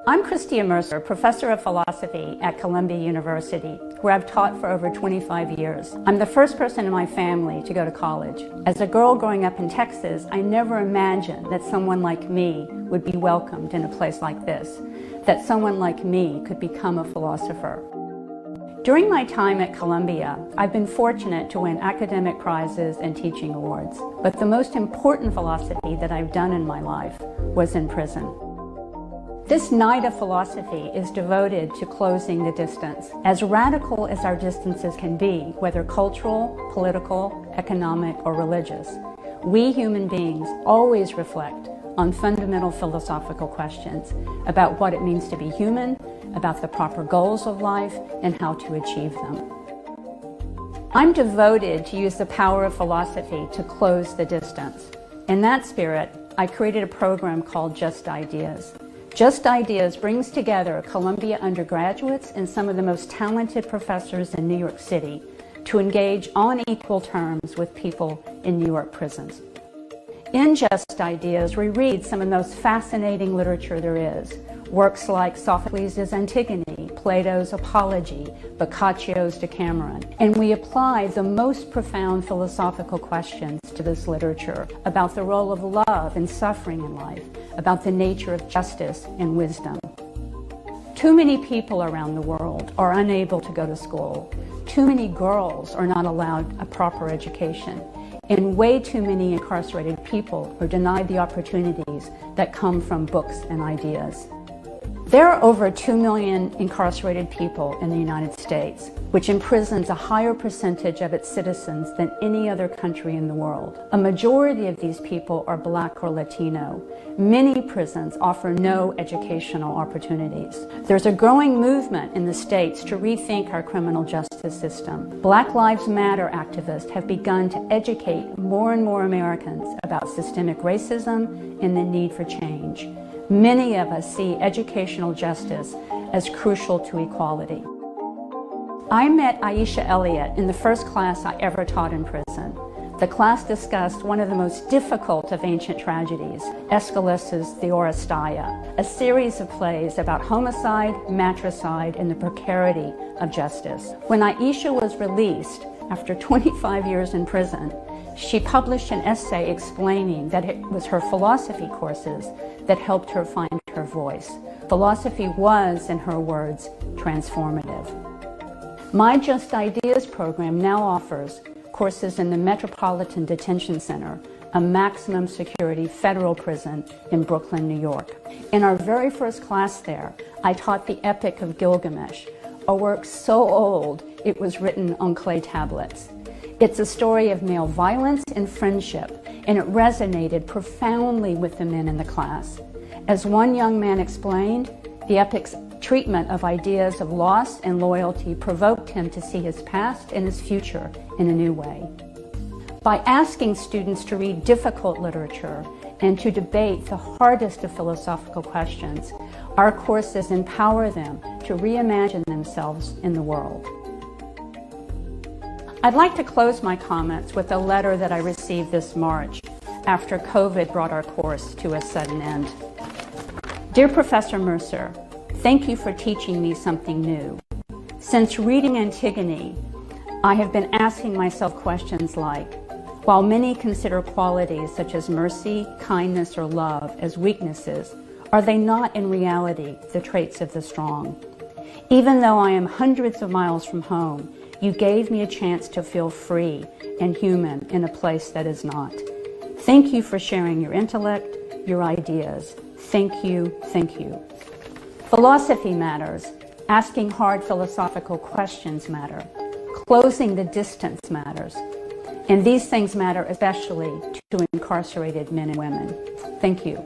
I'm Christia Mercer, professor of philosophy at Columbia University, where I've taught for over 25 years. I'm the first person in my family to go to college. As a girl growing up in Texas, I never imagined that someone like me would be welcomed in a place like this, that someone like me could become a philosopher. During my time at Columbia, I've been fortunate to win academic prizes and teaching awards. But the most important philosophy that I've done in my life was in prison. This night of philosophy is devoted to closing the distance. As radical as our distances can be, whether cultural, political, economic, or religious, we human beings always reflect on fundamental philosophical questions about what it means to be human, about the proper goals of life, and how to achieve them. I'm devoted to use the power of philosophy to close the distance. In that spirit, I created a program called Just Ideas. Just Ideas brings together Columbia undergraduates and some of the most talented professors in New York City to engage on equal terms with people in New York prisons. In Just Ideas, we read some of the most fascinating literature there is. Works like Sophocles' Antigone, Plato's Apology, Boccaccio's Decameron. And we apply the most profound philosophical questions to this literature about the role of love and suffering in life, about the nature of justice and wisdom. Too many people around the world are unable to go to school. Too many girls are not allowed a proper education. And way too many incarcerated people are denied the opportunities that come from books and ideas. There are over 2 million incarcerated people in the United States, which imprisons a higher percentage of its citizens than any other country in the world. A majority of these people are Black or Latino. Many prisons offer no educational opportunities. There's a growing movement in the states to rethink our criminal justice system. Black Lives Matter activists have begun to educate more and more Americans about systemic racism and the need for change. Many of us see educational justice as crucial to equality. I met Aisha Elliott in the first class I ever taught in prison. The class discussed one of the most difficult of ancient tragedies, Aeschylus's The Oresteia, a series of plays about homicide, matricide, and the precarity of justice. When Aisha was released after 25 years in prison, she published an essay explaining that it was her philosophy courses that helped her find her voice. Philosophy was, in her words, transformative. My Just Ideas program now offers courses in the Metropolitan Detention Center, a maximum security federal prison in Brooklyn, New York. In our very first class there, I taught the Epic of Gilgamesh, a work so old it was written on clay tablets. It's a story of male violence and friendship, and it resonated profoundly with the men in the class. As one young man explained, the epic's treatment of ideas of loss and loyalty provoked him to see his past and his future in a new way. By asking students to read difficult literature and to debate the hardest of philosophical questions, our courses empower them to reimagine themselves in the world. I'd like to close my comments with a letter that I received this March after COVID brought our course to a sudden end. Dear Professor Mercer, thank you for teaching me something new. Since reading Antigone, I have been asking myself questions like, while many consider qualities such as mercy, kindness, or love as weaknesses, are they not in reality the traits of the strong? Even though I am hundreds of miles from home, you gave me a chance to feel free and human in a place that is not. Thank you for sharing your intellect, your ideas. Thank you, thank you. Philosophy matters. Asking hard philosophical questions matter. Closing the distance matters. And these things matter especially to incarcerated men and women. Thank you.